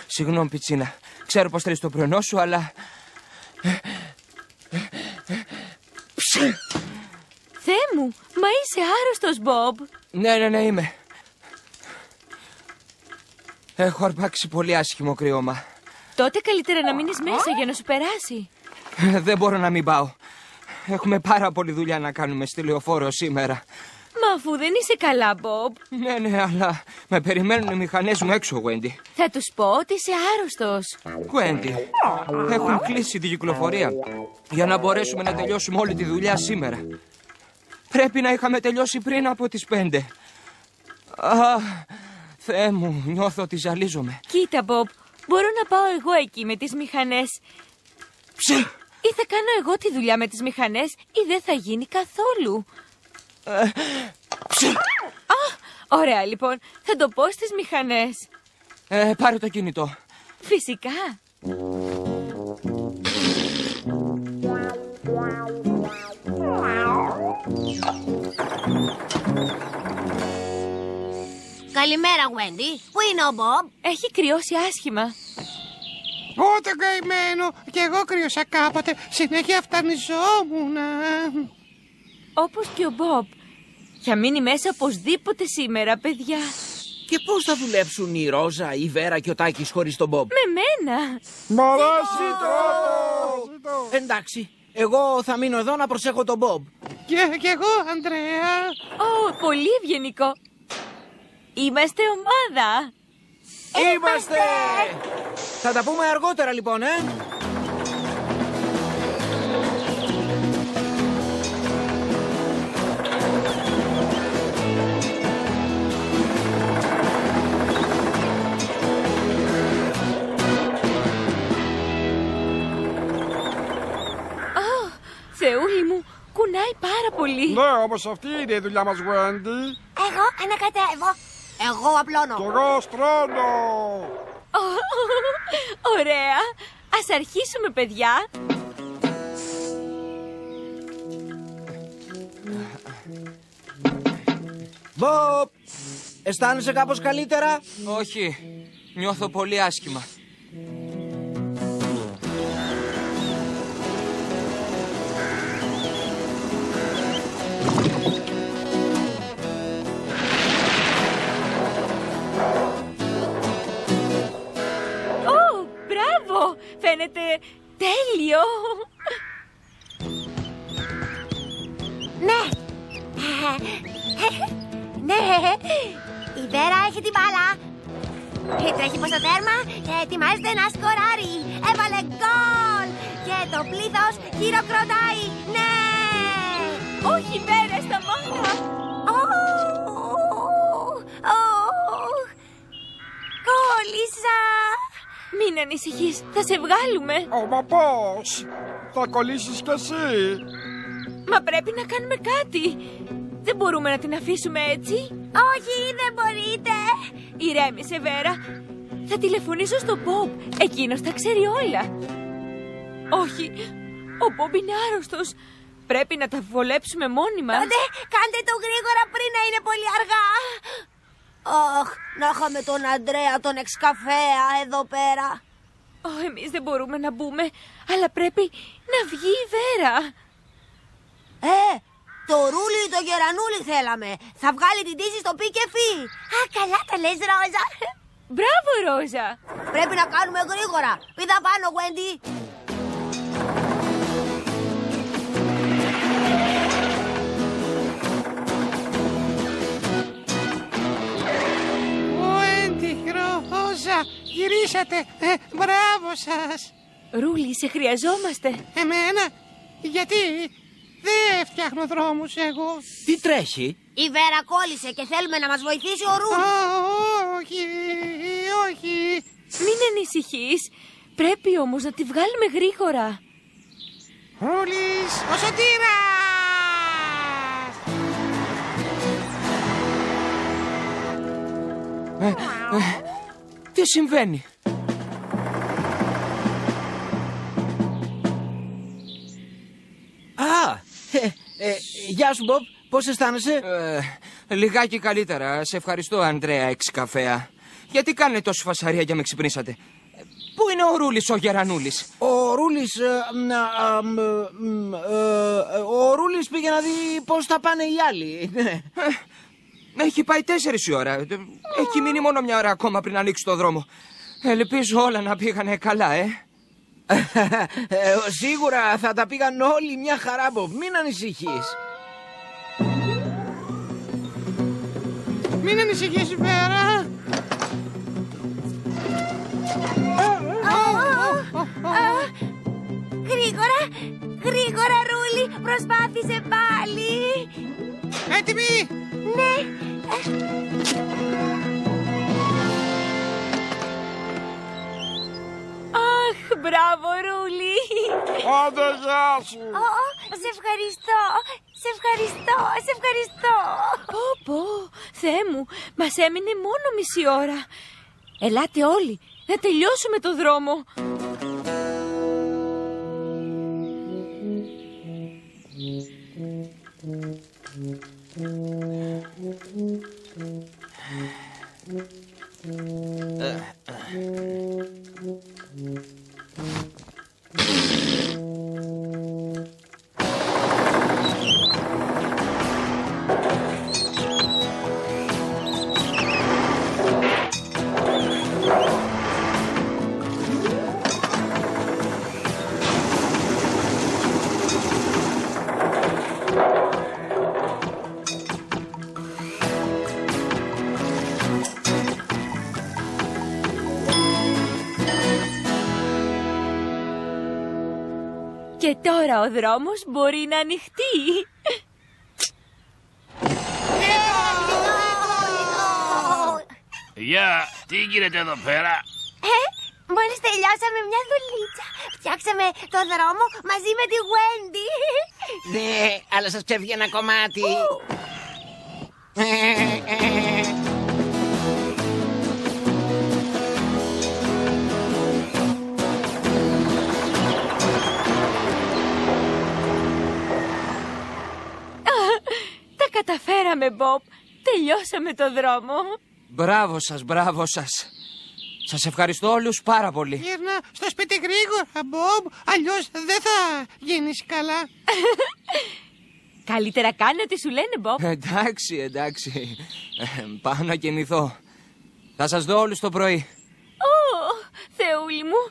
Συγγνώμη, Πιτσίνα. Ξέρω πως θέλεις το πρωινό σου, αλλά... Θεέ μου, μα είσαι άρρωστος, Μπομπ. Ναι, είμαι. Έχω αρπάξει πολύ άσχημο κρύωμα. Τότε καλύτερα να μείνεις μέσα για να σου περάσει. Δεν μπορώ να μην πάω. Έχουμε πάρα πολλή δουλειά να κάνουμε στη λεωφόρο σήμερα. Μα αφού δεν είσαι καλά, Μπομπ. Ναι, αλλά με περιμένουν οι μηχανές μου έξω, Γουέντι. Θα τους πω ότι είσαι άρρωστος. Γουέντι, έχουν κλείσει την κυκλοφορία για να μπορέσουμε να τελειώσουμε όλη τη δουλειά σήμερα. Πρέπει να είχαμε τελειώσει πριν από τις 5. Θεέ μου, νιώθω ότι ζαλίζομαι. Κοίτα, Μπομπ, μπορώ να πάω εγώ εκεί με τις μηχανές. Ή θα κάνω εγώ τη δουλειά με τις μηχανές ή δεν θα γίνει καθόλου. Ωραία, λοιπόν, θα το πω στις μηχανές. Πάρε το κινητό. Φυσικά. Καλημέρα, Γουέντι. Πού είναι ο Μπομπ? Έχει κρυώσει άσχημα. Ούτε καημένο. Κι εγώ κρύωσα κάποτε. Συνέχεια φτανιζόμουν. Όπως και ο Μπομπ. Θα μείνει μέσα οπωσδήποτε σήμερα, παιδιά. Και πώς θα δουλέψουν η Ρόζα, η Βέρα και ο Τάκης χωρίς τον Μπομπ? Με μένα. Μ' αρέσει το. Εντάξει, εγώ θα μείνω εδώ να προσέχω τον Μπομπ. Και εγώ, Ανδρέα. Πολύ ευγενικό. Είμαστε ομάδα. Είμαστε! Θα τα πούμε αργότερα λοιπόν, Θεούλη μου, κουνάει πάρα πολύ. Ναι, όμως αυτή είναι η δουλειά μας, Γουέντι. Εγώ ανακατεύω. Εγώ απλώνω. Κι εγώ στρώνω. Ωραία. Ας αρχίσουμε, παιδιά. Μπομπ, αισθάνεσαι κάπως καλύτερα? Όχι, νιώθω πολύ άσχημα. Μπράβο, φαίνεται τέλειο. Ναι. Ναι. Η Βέρα έχει την μπάλα. Τρέχει προς το τέρμα και ετοιμάζεται να σκοράρει. Έβαλε γκολ. Και το πλήθος χειροκροτάει. Ναι. Όχι, Βέρα, σταμάτα. Κόλλησα. Μην ανησυχείς, θα σε βγάλουμε. Μα πώς? Θα κολλήσεις κι εσύ. Μα πρέπει να κάνουμε κάτι. Δεν μπορούμε να την αφήσουμε έτσι. Όχι, δεν μπορείτε. Ηρέμησε, Βέρα. Θα τηλεφωνήσω στον Μπομπ. Εκείνος τα ξέρει όλα. Όχι, ο Μπομπ είναι άρρωστος. Πρέπει να τα βολέψουμε μόνοι μας. Τότε κάντε το γρήγορα πριν να είναι πολύ αργά. Αχ, να είχαμε τον Αντρέα, τον εξκαφέα εδώ πέρα. Εμείς δεν μπορούμε να μπούμε, αλλά πρέπει να βγει η Βέρα. Το Ρούλι ή το Γερανούλι θέλαμε. Θα βγάλει την τύση στο πι και φι. Α, καλά τα λες, Ρόζα. Μπράβο, Ρόζα. Πρέπει να κάνουμε γρήγορα. Πήδα πάνω, Γουέντι. Γουέντι, Ρόζα, γυρίσατε. Μπράβο σας. Ρούλι, σε χρειαζόμαστε. Εμένα? Γιατί? Δεν φτιάχνω δρόμους εγώ. Τι τρέχει? Η Βέρα κόλλησε και θέλουμε να μας βοηθήσει ο Ρούλι. Όχι. Μην ανησυχείς. Πρέπει όμως να τη βγάλουμε γρήγορα. Ρούλης, ο Σωτήρας! Τι συμβαίνει? Γεια σου, Μπομπ. Πώς αισθάνεσαι? Λιγάκι καλύτερα. Σε ευχαριστώ, Ανδρέα Εξκαφέα. Γιατί κάνετε τόση φασαρία για με ξυπνήσατε? Πού είναι ο Ρούλης ο Γερανούλης? Ο Ρούλης πήγε να δει πώς θα πάνε οι άλλοι. Έχει πάει 4 η ώρα. Έχει μείνει μόνο μια ώρα ακόμα πριν ανοίξει το δρόμο. Ελπίζω όλα να πήγανε καλά, Σίγουρα θα τα πήγαν όλοι μια χαρά, Μπομπ. Μην ανησυχείς. Μην ανησυχείς, Βέρα. Γρήγορα, γρήγορα, Ρούλη. Προσπάθησε πάλι. Έτοιμοι. Ναι. Αχ, μπράβο, Ρούλη. Άντε, γεια σου. Σε ευχαριστώ. Σε ευχαριστώ. Σε ευχαριστώ. Πω, Θεέ μου, μας έμεινε μόνο μισή ώρα. Ελάτε όλοι, να τελειώσουμε το δρόμο. Και τώρα ο δρόμος μπορεί να ανοιχτεί. Γεια, τι γίνεται εδώ πέρα? Μόλις τελειώσαμε μια δουλίτσα. Φτιάξαμε το δρόμο μαζί με τη Wendy. Ναι, αλλά σας ξέφυγε ένα κομμάτι. Τα καταφέραμε, Μπομπ. Τελειώσαμε το δρόμο. Μπράβο σας, μπράβο σας. Σας ευχαριστώ όλους πάρα πολύ. Γύρνα στο σπίτι γρήγορα, Μπομπ. Αλλιώς δεν θα γίνεις καλά. Καλύτερα κάνε ό,τι σου λένε, Μπομπ. Εντάξει. Πάω να κοιμηθώ. Θα σας δω όλους το πρωί. Θεούλη μου.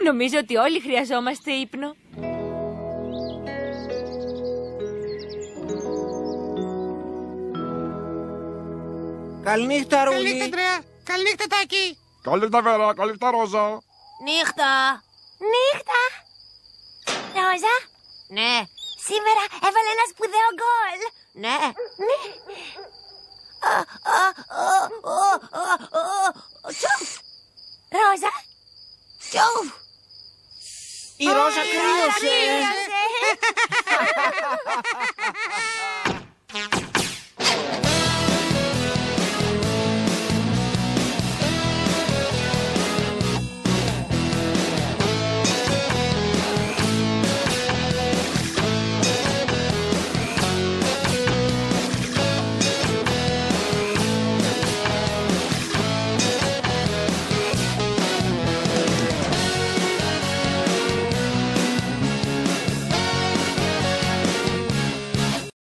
Νομίζω ότι όλοι χρειαζόμαστε ύπνο. Καληνύχτα, Καληνύχτα, Ρούλη. Ανδρέα. Καληνύχτα, Τάκη. Καληνύχτα, Βέρα, καληνύχτα, Ρόζα. Νύχτα. Νύχτα. Ρόζα. Ναι. Σήμερα έβαλε ένα σπουδαίο γκολ. Ναι. Ναι. Τσουφ. Ρόζα. Τσουφ. Η Ρόζα κρύωσε. Κρύωσε.